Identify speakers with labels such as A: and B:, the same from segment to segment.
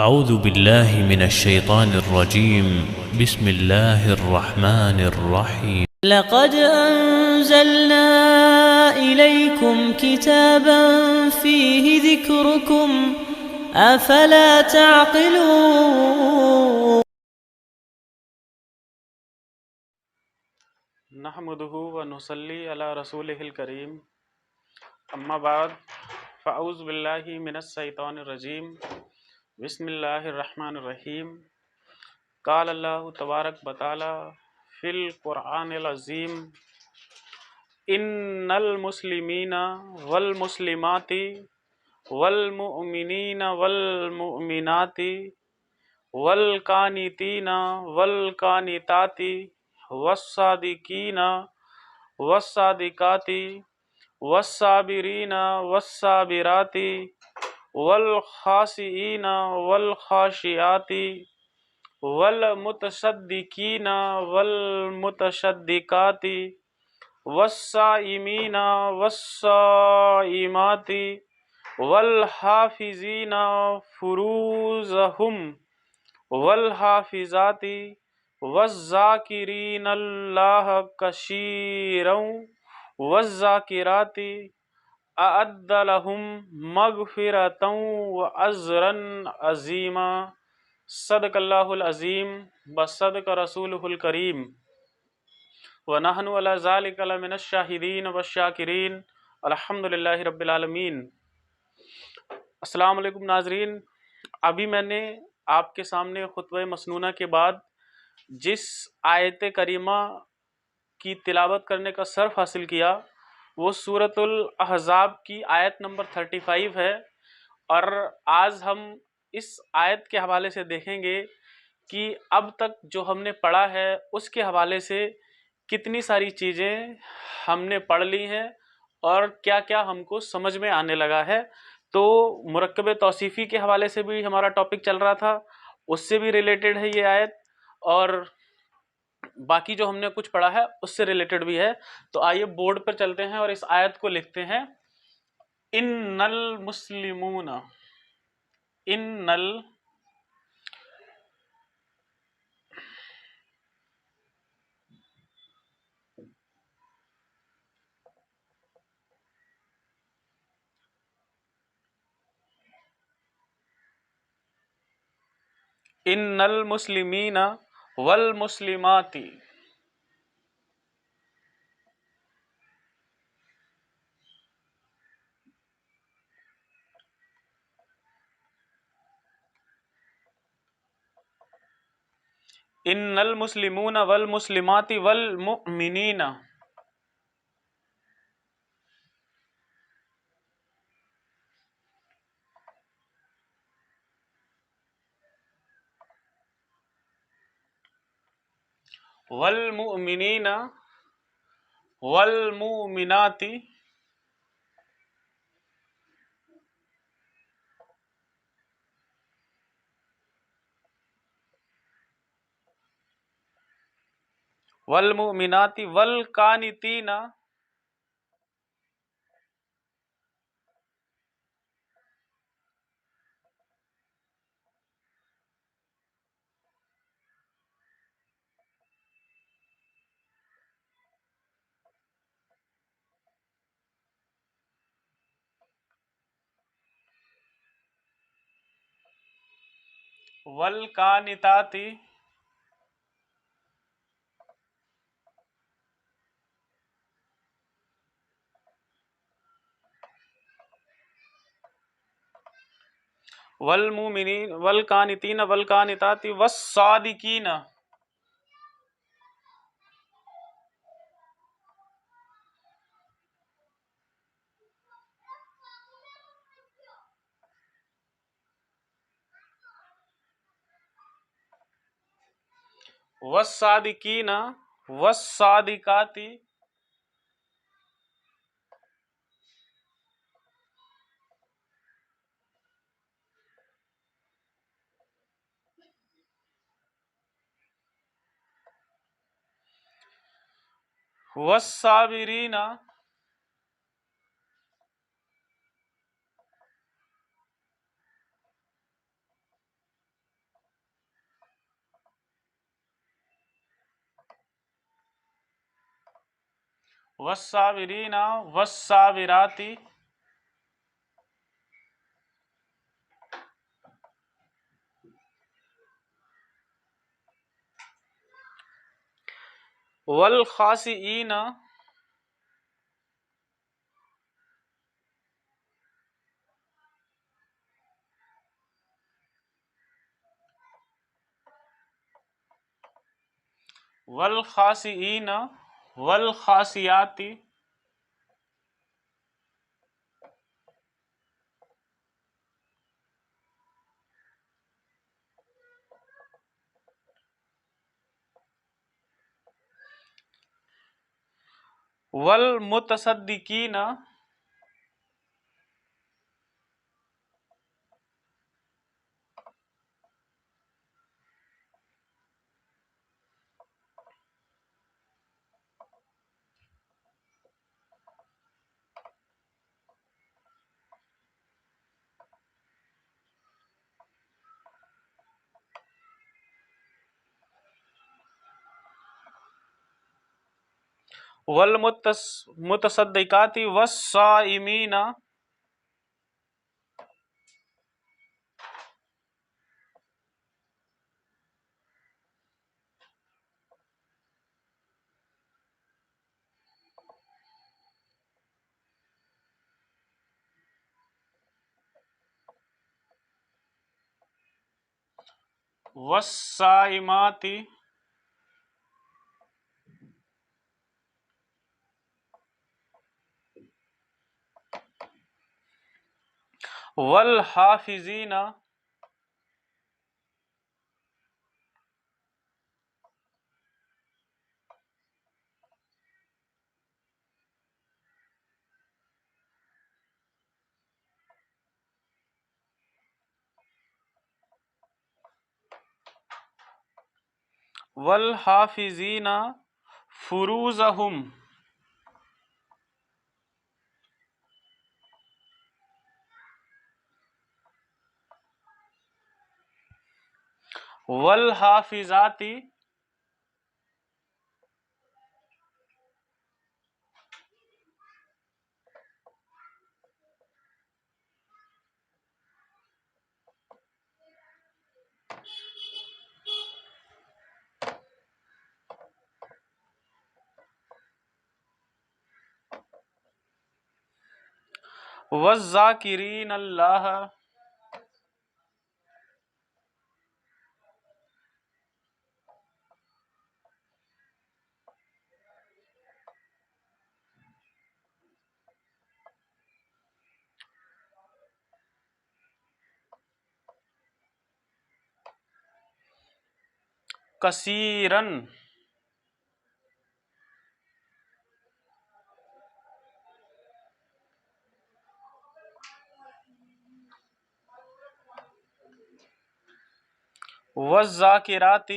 A: أعوذ بالله من الشيطان الرجيم. بسم الله الرحمن الرحيم.
B: لقد أنزلنا إليكم كتابا فيه ذكركم أفلا تعقلون.
C: نحمده ونصلي على رسوله الكريم اما بعد فاعوذ باللہ من الشیطان الرجیم بسم اللہ الرحمن الرحیم قال اللہ تبارک وتعالی فی القرآن العظیم ان المسلمین والمسلمات والمؤمنین والمؤمنات والقانتین والقانتات والصادقین والصادقات والصابرین والصابرات والخاشعین والخاشعات والمتصدقین والمتصدقات والصائمین والصائمات والحافظین فروجہم والحافظات والذاکرین اللہ کثیرا والذاکرات اعد لهم مغفرۃ واجرا عظیما صدق اللہ العظیم وصدق رسولہ الکریم ونحن علی ذلک لمن الشاہدین والشاکرین الحمد للہ رب العالمین۔ السلام علیکم ناظرین، ابھی میں نے آپ کے سامنے خطبہ مسنونہ کے بعد جس آیت کریمہ کی تلاوت کرنے کا شرف حاصل کیا وہ سورۃ الاحزاب کی آیت نمبر 35 ہے، اور آج ہم اس آیت کے حوالے سے دیکھیں گے کہ اب تک جو ہم نے پڑھا ہے اس کے حوالے سے کتنی ساری چیزیں ہم نے پڑھ لی ہیں اور کیا کیا ہم کو سمجھ میں آنے لگا ہے۔ تو مرکب توصیفی کے حوالے سے بھی ہمارا ٹاپک چل رہا تھا، اس سے بھی ریلیٹڈ ہے یہ آیت، اور باقی جو ہم نے کچھ پڑھا ہے اس سے ریلیٹڈ بھی ہے۔ تو آئیے بورڈ پر چلتے ہیں اور اس آیت کو لکھتے ہیں۔ ان المسلمون، ان ان المسلمین والمسلمات ان المسلمون والمسلمات والمؤمنین والمؤمنین والمؤمنات والمؤمنات والقانتین والقانتات والمؤمنین والقانتین والقانتات والصادقین والصادقین والصادقات والصابرین والصابرین والصابرات والخاشعین والخاشعین والخاشعات والمتصدقین والمتصدقات والصائمین والصائمات والحافظین والحافظین فروجہم والحافظات والذاکرین اللہ کثیرن والذاکرات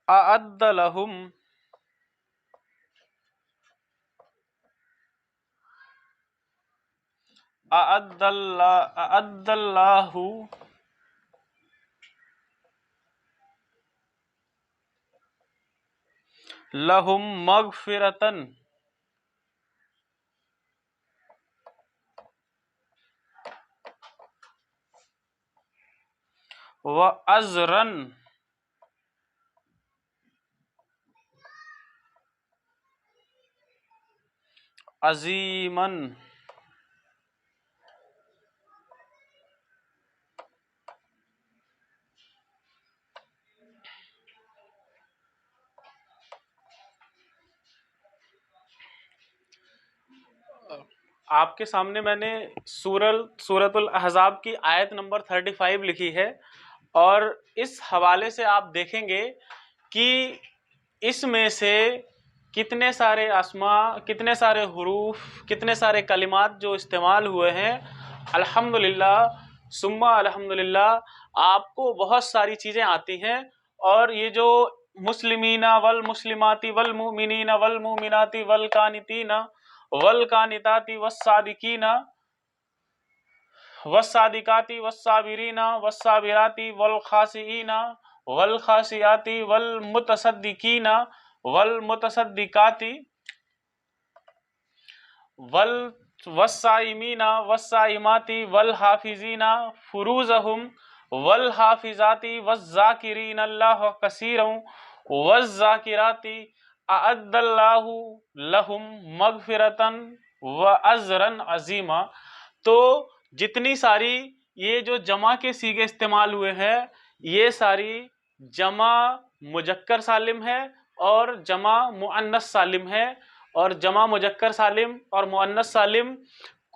C: اعد لہم اعد اللہ لہم مغفرۃ واجرا عظیما۔ آپ کے سامنے میں نے سورۃ الاحزاب کی آیت نمبر 35 لکھی ہے، اور اس حوالے سے آپ دیکھیں گے کہ اس میں سے کتنے سارے اسماء، کتنے سارے حروف، کتنے سارے کلمات جو استعمال ہوئے ہیں۔ الحمدللہ ثم الحمدللہ آپ کو بہت ساری چیزیں آتی ہیں، اور یہ جو مسلمین والمسلمات والمؤمنین والمؤمنات والقانتین والقانتات والصادقین والصادقاتی والصابرین والصابراتی والخاشعین والخاشعاتی والمتصدقین والمتصدقاتی والصائمین والصائمات والحافظین فروجہم والحافظات والذاکرین اللہ کثیرا والذاکرات اعد اللہ لہم مغفرتا واجرا عظیما۔ تو جتنی ساری یہ جو جمع کے صیغے استعمال ہوئے ہیں یہ ساری جمع مذکر سالم ہے اور جمع مؤنث سالم ہے، اور جمع مذکر سالم اور مؤنث سالم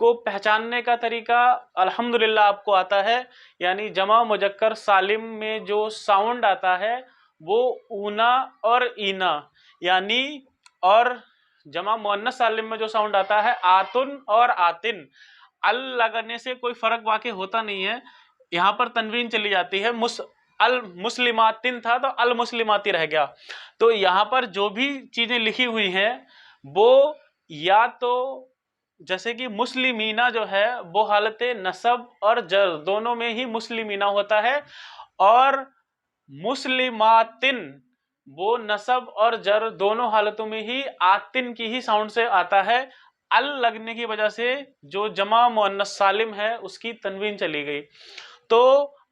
C: کو پہچاننے کا طریقہ الحمدللہ آپ کو آتا ہے، یعنی جمع مذکر سالم میں جو ساؤنڈ آتا ہے وہ اونا اور اینا، یعنی اور جمع مؤنث سالم میں جو ساؤنڈ آتا ہے آتن اور آتن، ال لگنے سے کوئی فرق واقع ہوتا نہیں ہے، یہاں پر تنوین چلی جاتی ہے، المسلماتن تھا تو المسلماتی رہ گیا۔ تو یہاں پر جو بھی چیزیں لکھی ہوئی ہیں وہ یا تو جیسے کہ مسلمینہ جو ہے وہ حالت نصب اور جر دونوں میں ہی مسلمینہ ہوتا ہے، اور مسلماتن وہ نصب اور جر دونوں حالتوں میں ہی آتن کی ہی ساؤنڈ سے آتا ہے، ال لگنے کی وجہ سے جو جمع مؤنث سالم ہے اس کی تنوین چلی گئی۔ تو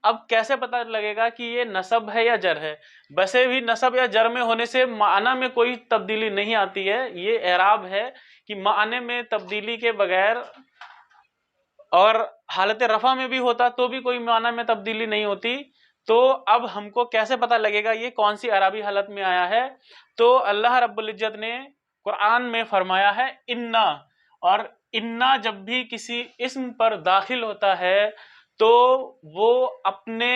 C: اب کیسے پتہ لگے گا کہ یہ نصب ہے یا جر ہے؟ ویسے بھی نصب یا جر میں ہونے سے معنی میں کوئی تبدیلی نہیں آتی ہے، یہ اعراب ہے کہ معنی میں تبدیلی کے بغیر، اور حالت رفع میں بھی ہوتا تو بھی کوئی معنی میں تبدیلی نہیں ہوتی۔ تو اب ہم کو کیسے پتہ لگے گا یہ کون سی اعرابی حالت میں آیا ہے؟ تو اللہ رب العزت نے قرآن میں فرمایا ہے انا، اور انا جب بھی کسی اسم پر داخل ہوتا ہے تو وہ اپنے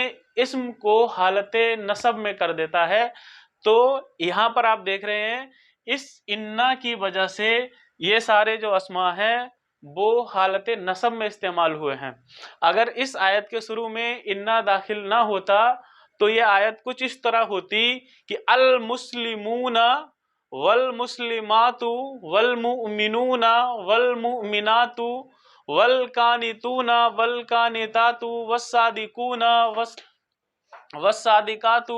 C: اسم کو حالت نصب میں کر دیتا ہے۔ تو یہاں پر آپ دیکھ رہے ہیں اس انا کی وجہ سے یہ سارے جو اسماء ہیں وہ حالت نصب میں استعمال ہوئے ہیں۔ اگر اس آیت کے شروع میں انا داخل نہ ہوتا تو یہ آیت کچھ اس طرح ہوتی کہ المسلمون والمسلمات والمؤمنون والمؤمنات والقانتون والقانتات والصادقون والصادقات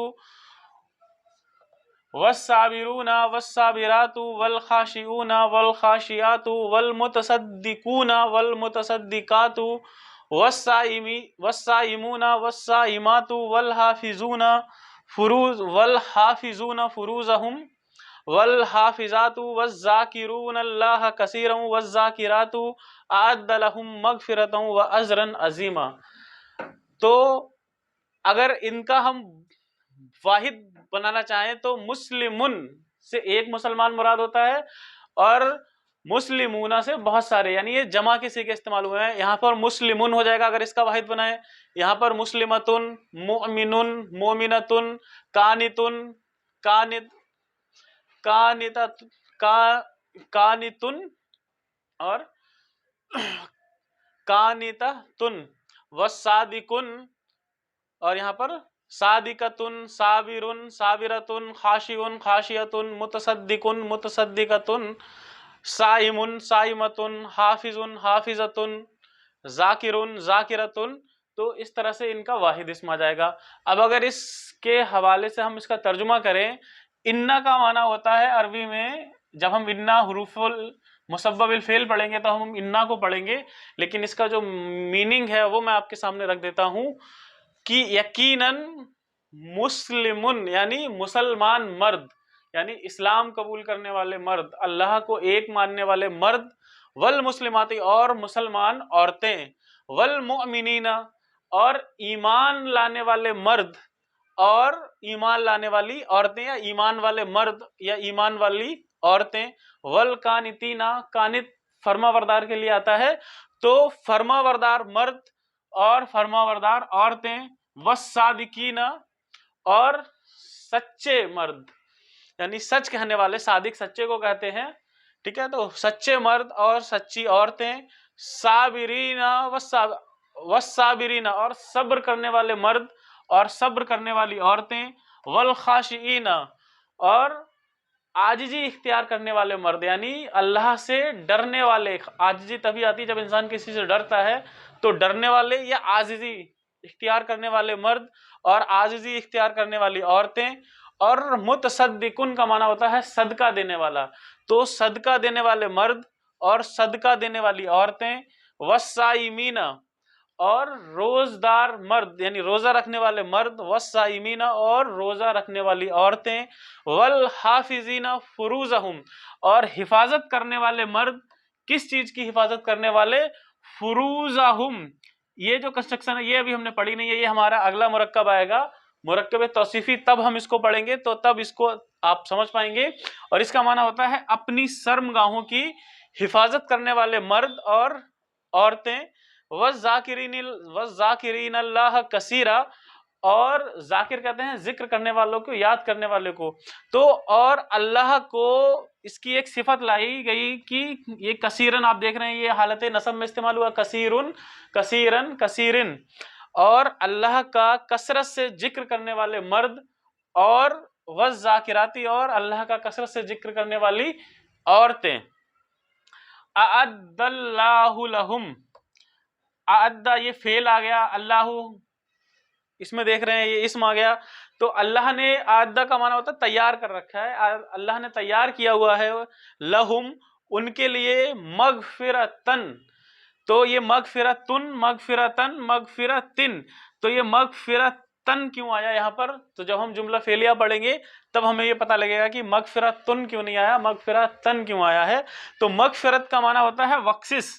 C: والصابرون والصابرات والخاشعون والخاشعات والمتصدقون والمتصدقات والصائمون والصائمات والحافظون فروجهم والحافظات والذاکرون اللہ کثیرا والذاکرات اعد لهم مغفرتا واجرا عظیما۔ تو اگر ان کا ہم واحد بنانا چاہیں تو مسلمن سے ایک مسلمان مراد ہوتا ہے، اور مسلمون سے بہت سارے، یعنی یہ جمع کے صیغے استعمال ہوئے ہیں۔ یہاں پر مسلمن ہو جائے گا اگر اس کا واحد بنائیں، یہاں پر مسلمتن، مؤمنن، مومنتن، قانتن، قانتن اور قانتتن، والصادقن، اور یہاں پر صادقتن، صابرن، صابرتن، خاشعن، خاشعتن، متصدقن، متصدقتن، صائمن، صائمتن، حافظن، حافظتن، ذاکرن، ذاکرتن۔ تو اس طرح سے ان کا واحد اسم آ جائے گا۔ اب اگر اس کے حوالے سے ہم اس کا ترجمہ کریں، انا کا معنی ہوتا ہے عربی میں، جب ہم انا حروف مسبب الفعل پڑھیں گے تو ہم انا کو پڑھیں گے، لیکن اس کا جو میننگ ہے وہ میں آپ کے سامنے رکھ دیتا ہوں کہ یقیناً مسلمن یعنی مسلمان مرد، یعنی اسلام قبول کرنے والے مرد، اللہ کو ایک ماننے والے مرد، والمسلماتی اور مسلمان عورتیں، والمؤمنین اور ایمان لانے والے مرد اور ایمان لانے والی عورتیں، یا ایمان والے مرد یا ایمان والی عورتیں، والقانتین، قانت فرما بردار کے لیے آتا ہے، تو فرما بردار مرد اور فرما بردار عورتیں، والصادقین اور سچے مرد، یعنی سچ کہنے والے، صادق سچے کو کہتے ہیں، ٹھیک ہے، تو سچے مرد اور سچی عورتیں، صابرین والصابرین اور صبر کرنے والے مرد اور صبر کرنے والی عورتیں، والخاشعین اور عاجزی اختیار کرنے والے مرد، یعنی اللہ سے ڈرنے والے۔ عاجزی تبھی آتی جب انسان کسی سے ڈرتا ہے تو ڈرنے والے یا عاجزی اختیار کرنے والے مرد اور عاجزی اختیار کرنے والی عورتیں، اور متصدقن کا معنی ہوتا ہے صدقہ دینے والا، تو صدقہ دینے والے مرد اور صدقہ دینے والی عورتیں، والصائمین اور روزدار مرد یعنی روزہ رکھنے والے مرد، والصائمین اور روزہ رکھنے والی عورتیں، والحافظین فروجہم اور حفاظت کرنے والے مرد، کس چیز کی حفاظت کرنے والے؟ فروجہم۔ یہ جو کنسٹرکشن ہے یہ ابھی ہم نے پڑھی نہیں ہے، یہ ہمارا اگلا مرکب آئے گا، مرکب توصیفی، تب ہم اس کو پڑھیں گے تو تب اس کو آپ سمجھ پائیں گے۔ اور اس کا معنی ہوتا ہے اپنی شرمگاہوں کی حفاظت کرنے والے مرد اور عورتیں، والذاکرین اللہ کثیرا اور ذاکر کہتے ہیں ذکر کرنے والوں کو، یاد کرنے والے کو، تو اور اللہ کو اس کی ایک صفت لائی گئی کہ یہ کثیرن، آپ دیکھ رہے ہیں یہ حالت نصب میں استعمال ہوا، کثیرن کثیرن کثیرن، اور اللہ کا کثرت سے ذکر کرنے والے مرد، اور والذاکراتی اور اللہ کا کثرت سے ذکر کرنے والی عورتیں۔ اعد اللہ لہم، اعد یہ فعل آ گیا، اللہ اس میں دیکھ رہے ہیں یہ اسم آ گیا، تو اللہ نے اعد کا معنی ہوتا ہے تیار کر رکھا ہے، اللہ نے تیار کیا ہوا ہے لہم ان کے لیے، مغفرتن، تو یہ مغفرتن مغفرتن مغفرتن، تو یہ مغفرتن کیوں آیا یہاں پر؟ تو جب ہم جملہ فعلیہ پڑھیں گے تب ہمیں یہ پتہ لگے گا کہ مغفرتن کیوں نہیں آیا، مغفرتن کیوں آیا ہے۔ تو مغفرت کا معنی ہوتا ہے بخشش،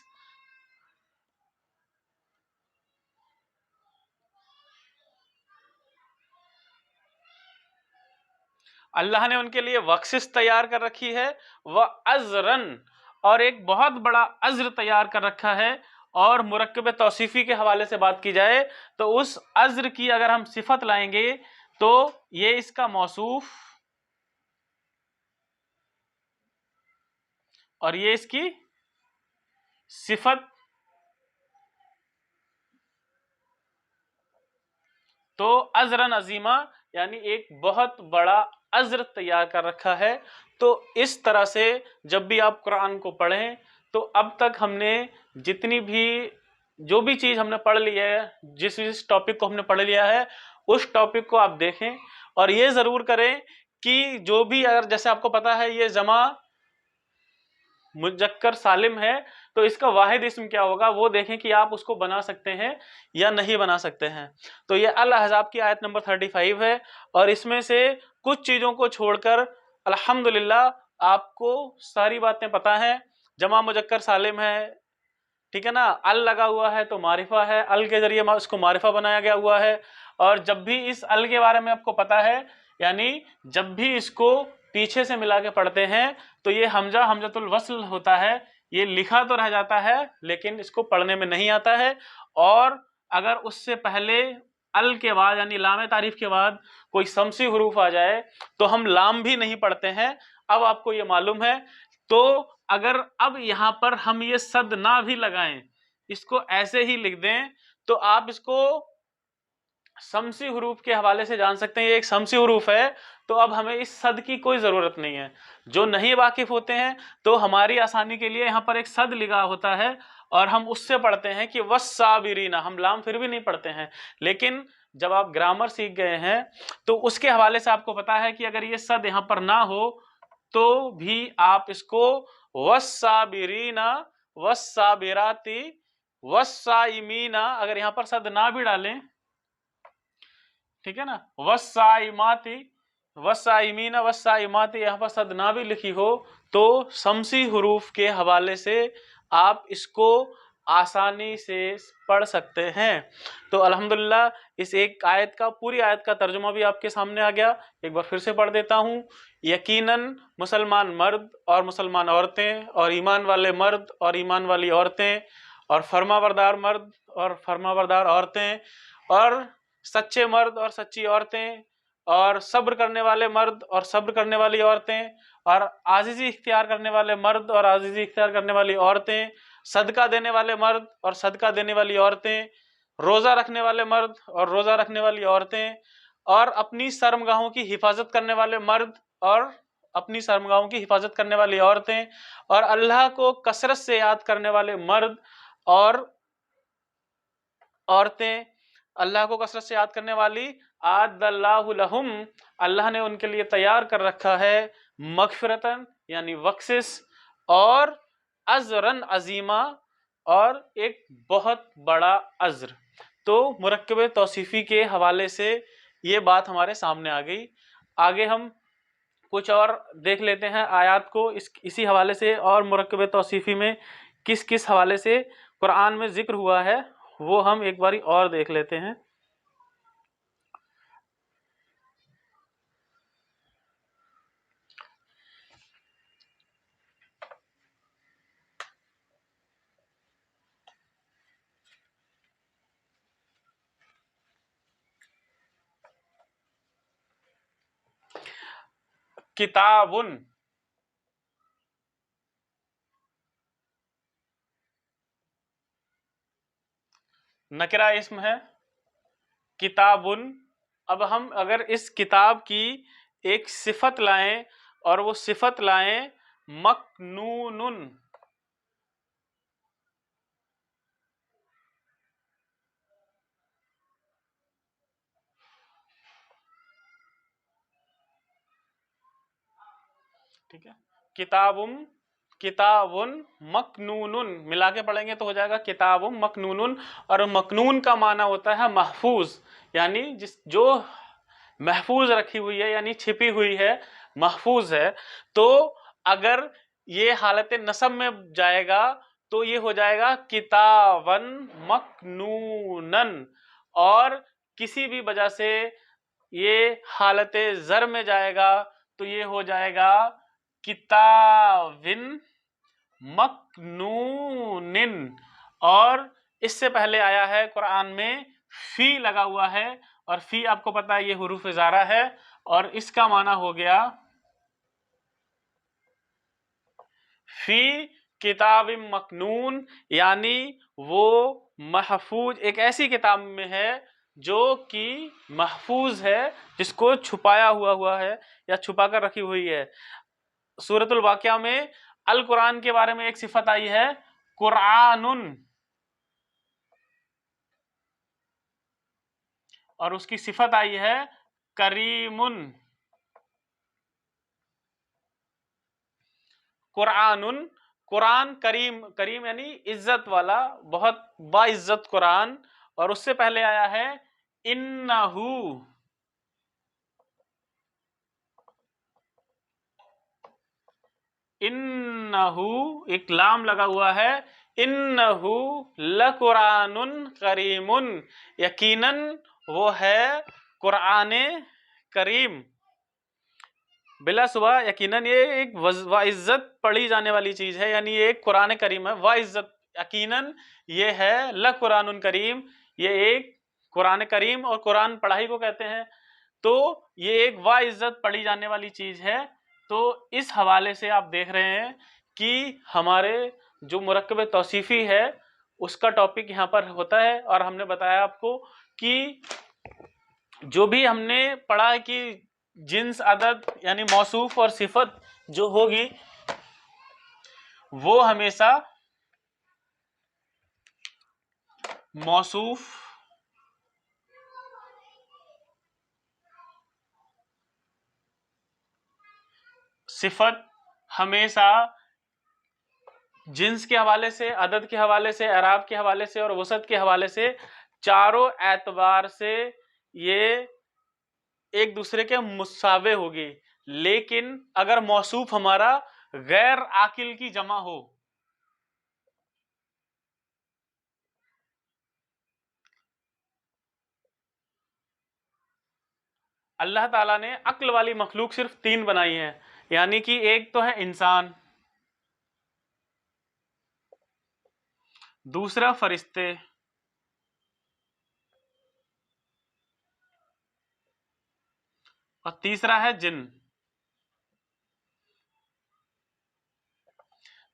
C: اللہ نے ان کے لیے بخشش تیار کر رکھی ہے، وَأَجْرًا اور ایک بہت بڑا اجر تیار کر رکھا ہے۔ اور مرکب توصیفی کے حوالے سے بات کی جائے تو اس اجر کی اگر ہم صفت لائیں گے تو یہ اس کا موصوف اور یہ اس کی صفت، تو اجرن عظیمہ یعنی ایک بہت بڑا اجر تیار کر رکھا ہے۔ تو اس طرح سے جب بھی آپ قرآن کو پڑھیں تو اب تک ہم نے جتنی بھی جو بھی چیز ہم نے پڑھ لی ہے، جس ٹاپک کو ہم نے پڑھ لیا ہے اس ٹاپک کو آپ دیکھیں، اور یہ ضرور کریں کہ جو بھی اگر جیسے آپ کو پتا ہے یہ جمع مذکر سالم ہے تو اس کا واحد اسم کیا ہوگا وہ دیکھیں کہ آپ اس کو بنا سکتے ہیں یا نہیں بنا سکتے ہیں۔ تو یہ الاحزاب کی آیت نمبر 35 ہے، اور اس میں سے کچھ چیزوں کو چھوڑ کر الحمدللہ آپ کو ساری باتیں پتہ ہیں۔ جمع مذکر سالم ہے، ٹھیک ہے نا، ال لگا ہوا ہے تو معرفہ ہے، ال کے ذریعے اس کو معرفہ بنایا گیا ہوا ہے، اور جب بھی اس ال کے بارے میں آپ کو پتہ ہے، یعنی جب بھی اس کو پیچھے سے ملا کے پڑھتے ہیں تو یہ حمزہ حمزۃ الوصل ہوتا ہے، یہ لکھا تو رہ جاتا ہے لیکن اس کو پڑھنے میں نہیں آتا ہے، اور اگر اس سے پہلے ال کے بعد یعنی لام تعریف کے بعد کوئی سمسی حروف آ جائے تو ہم لام بھی نہیں پڑھتے ہیں، اب آپ کو یہ معلوم ہے۔ تو اگر اب یہاں پر ہم یہ صد نہ بھی لگائیں، اس کو ایسے ہی لکھ دیں تو آپ اس کو سمسی حروف کے حوالے سے جان سکتے ہیں، یہ ایک سمسی حروف ہے، تو اب ہمیں اس صد کی کوئی ضرورت نہیں ہے۔ جو نہیں واقف ہوتے ہیں تو ہماری آسانی کے لیے یہاں پر ایک صد لگا ہوتا ہے اور ہم اس سے پڑھتے ہیں کہ والصابرین، ہم لام پھر بھی نہیں پڑھتے ہیں، لیکن جب آپ گرامر سیکھ گئے ہیں تو اس کے حوالے سے آپ کو پتا ہے کہ اگر یہ صد یہاں پر نہ ہو تو بھی آپ اس کو والصابرین والصابرات والصائمین، اگر یہاں پر صد نہ بھی ڈالیں، ٹھیک ہے نا، والصائمات والصائمین والصائمات، یہاں پر صد نہ بھی لکھی ہو تو سمسی حروف کے حوالے سے آپ اس کو آسانی سے پڑھ سکتے ہیں۔ تو الحمدللہ اس ایک آیت کا، پوری آیت کا ترجمہ بھی آپ کے سامنے آ گیا، ایک بار پھر سے پڑھ دیتا ہوں۔ یقیناً مسلمان مرد اور مسلمان عورتیں اور ایمان والے مرد اور ایمان والی عورتیں اور فرما بردار مرد اور فرما بردار عورتیں اور سچے مرد اور سچی عورتیں اور صبر کرنے والے مرد اور صبر کرنے والی عورتیں اور عاجزی اختیار کرنے والے مرد اور عاجزی اختیار کرنے والی عورتیں، صدقہ دینے والے مرد اور صدقہ دینے والی عورتیں، روزہ رکھنے والے مرد اور روزہ رکھنے والی عورتیں، اور اپنی شرمگاہوں کی حفاظت کرنے والے مرد اور اپنی شرمگاہوں کی حفاظت کرنے والی عورتیں، اور اللہ کو کثرت سے یاد کرنے والے مرد اور عورتیں اللہ کو کثرت سے یاد کرنے والی، اعد اللہ لہم، اللہ نے ان کے لیے تیار کر رکھا ہے، مغفرتن یعنی بخشش، اور اجرن عظیما، اور ایک بہت بڑا اجر۔ تو مرکب توصیفی کے حوالے سے یہ بات ہمارے سامنے آ گئی۔ آگے ہم کچھ اور دیکھ لیتے ہیں آیات کو اسی حوالے سے، اور مرکب توصیفی میں کس کس حوالے سے قرآن میں ذکر ہوا ہے وہ ہم ایک باری اور دیکھ لیتے ہیں۔ کتابن، نکرہ اسم ہے، کتابن۔ اب ہم اگر اس کتاب کی ایک صفت لائیں، اور وہ صفت لائیں مکنونن، ٹھیک ہے، کتابن مکنونن ملا کے پڑھیں گے تو ہو جائے گا کتاب مکنونن، اور مکنون کا معنی ہوتا ہے محفوظ، یعنی جو محفوظ رکھی ہوئی ہے، یعنی چھپی ہوئی ہے، محفوظ ہے۔ تو اگر یہ حالت نصب میں جائے گا تو یہ ہو جائے گا کتابن مکنونن، اور کسی بھی وجہ سے یہ حالت زر میں جائے گا تو یہ ہو جائے گا کتابن مکنونن۔ اور اس سے پہلے آیا ہے قرآن میں فی لگا ہوا ہے، اور فی آپ کو پتا ہے یہ حروف اضارہ ہے، اور اس کا معنی ہو گیا فی کتاب مکنون، یعنی وہ محفوظ ایک ایسی کتاب میں ہے جو کہ محفوظ ہے، جس کو چھپایا ہوا ہے یا چھپا کر رکھی ہوئی ہے۔ سورۃ الواقعہ میں القرآن کے بارے میں ایک صفت آئی ہے قرآنن، اور اس کی صفت آئی ہے کریمن۔ قرآنن، قرآن کریم، کریم یعنی عزت والا، بہت باعزت قرآن، اور اس سے پہلے آیا ہے انہو، انہو ایک لام لگا ہوا ہے، انہو لقرآن کریم، یقیناً وہ ہے قرآن کریم، بلا شبہ یقیناً یہ ایک وعزت پڑھی جانے والی چیز ہے، یعنی یہ ایک قرآن کریم ہے، وعزت، یقیناً یہ ہے لقرآن کریم، یہ ایک قرآن کریم، اور قرآن پڑھائی کو کہتے ہیں، تو یہ ایک وعزت پڑھی جانے والی چیز ہے۔ تو اس حوالے سے آپ دیکھ رہے ہیں کہ ہمارے جو مرکب توصیفی ہے اس کا ٹاپک یہاں پر ہوتا ہے، اور ہم نے بتایا آپ کو کہ جو بھی ہم نے پڑھا کہ جنس، عدد یعنی موصوف اور صفت جو ہوگی وہ ہمیشہ موصوف صفت ہمیشہ جنس کے حوالے سے، عدد کے حوالے سے، اعراب کے حوالے سے اور وسعت کے حوالے سے، چاروں اعتبار سے یہ ایک دوسرے کے مساوی ہوگی۔ لیکن اگر موصوف ہمارا غیر عاقل کی جمع ہو، اللہ تعالیٰ نے عقل والی مخلوق صرف 3 بنائی ہیں، یعنی کہ ایک تو ہے انسان، دوسرا فرشتے، اور تیسرا ہے جن۔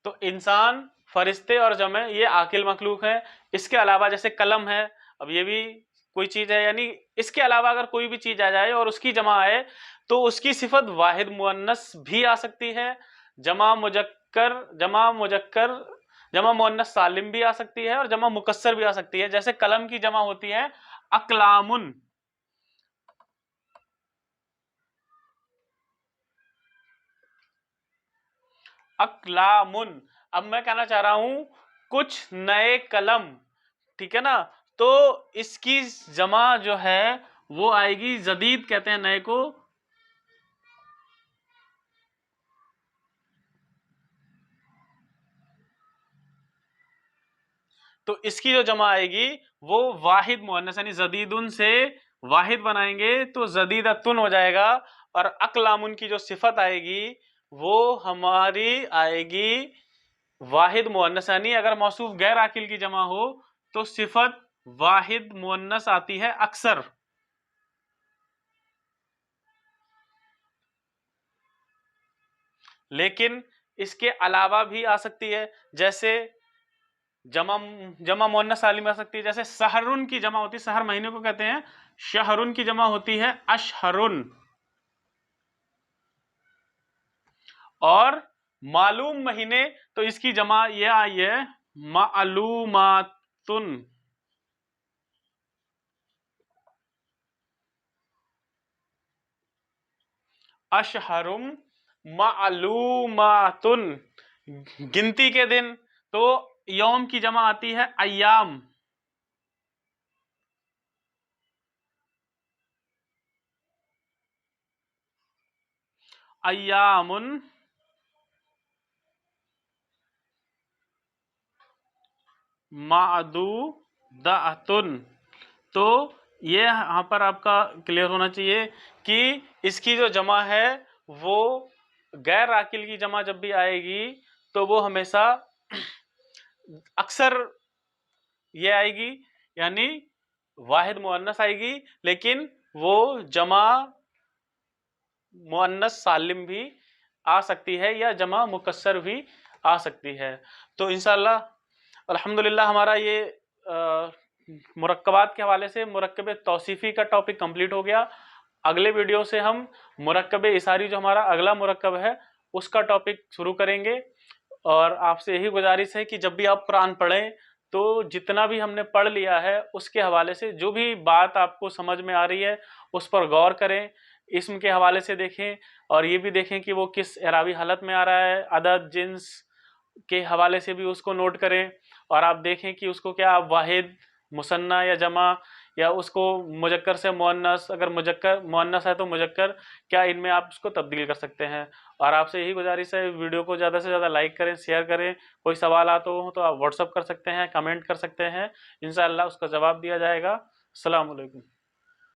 C: تو انسان، فرشتے اور جمع یہ عاقل مخلوق ہے۔ اس کے علاوہ جیسے قلم ہے، اب یہ بھی کوئی چیز ہے، یعنی اس کے علاوہ اگر کوئی بھی چیز آ جائے اور اس کی جمع آئے تو اس کی صفت واحد مؤنث بھی آ سکتی ہے، جمع مذکر جمع مؤنث سالم بھی آ سکتی ہے اور جمع مکسر بھی آ سکتی ہے. جیسے قلم کی جمع ہوتی ہے اقلامن، اقلامن. اب میں کہنا چاہ رہا ہوں کچھ نئے قلم، ٹھیک ہے نا، تو اس کی جمع جو ہے وہ آئے گی جدید، کہتے ہیں نئے کو تو اس کی جو جمع آئے گی وہ واحد مؤنث، یعنی جدیدن سے واحد بنائیں گے تو جدیدتن ہو جائے گا. اور اقلامن کی جو صفت آئے گی وہ ہماری آئے گی واحد مؤنث، یعنی اگر موصوف غیر عاقل کی جمع ہو تو صفت واحد مؤنث آتی ہے اکثر. لیکن اس کے علاوہ بھی آ سکتی ہے، جیسے جمع مؤنث سالم آ سکتی ہے. جیسے سحرن کی جمع ہوتی ہے، سحر مہینے کو کہتے ہیں، شہرن کی جمع ہوتی ہے اشہرن. اور معلوم مہینے تو اس کی جمع یہ آئی ہے معلوماتن. اشہرم معلوماتن. گنتی کے دن تو یوم کی جمع آتی ہے ایام. ایامن معدوداتن. تو یہ یہاں پر آپ کا کلیئر ہونا چاہیے کہ اس کی جو جمع ہے وہ غیر عاقل کی جمع جب بھی آئے گی تو وہ ہمیشہ اکثر یہ آئے گی، یعنی واحد مؤنث آئے گی، لیکن وہ جمع مؤنث سالم بھی آ سکتی ہے یا جمع مکسر بھی آ سکتی ہے. تو انشاءاللہ الحمدللہ ہمارا یہ مرکبات کے حوالے سے مرکب توصیفی کا ٹاپک کمپلیٹ ہو گیا. اگلے ویڈیو سے ہم مرکب اثاری جو ہمارا اگلا مرکب ہے اس کا ٹاپک شروع کریں گے. اور آپ سے یہی گزارش ہے کہ جب بھی آپ قرآن پڑھیں تو جتنا بھی ہم نے پڑھ لیا ہے اس کے حوالے سے جو بھی بات آپ کو سمجھ میں آ رہی ہے اس پر غور کریں، اسم کے حوالے سے دیکھیں، اور یہ بھی دیکھیں کہ وہ کس اعرابی حالت میں آ رہا ہے. عدد، جنس کے حوالے سے بھی اس کو نوٹ کریں، اور آپ دیکھیں کہ اس کو کیا آپ واحد، مثنیٰ یا جمع، یا اس کو مذکر سے مؤنث، اگر مذکر مؤنث ہے تو مذکر، کیا ان میں آپ اس کو تبدیل کر سکتے ہیں. اور آپ سے یہی گزارش ہے ویڈیو کو زیادہ سے زیادہ لائک کریں، شیئر کریں. کوئی سوالات ہوں تو آپ واٹس اپ کر سکتے ہیں، کمنٹ کر سکتے ہیں، انشاءاللہ اس کا جواب دیا جائے گا. السلام علیکم.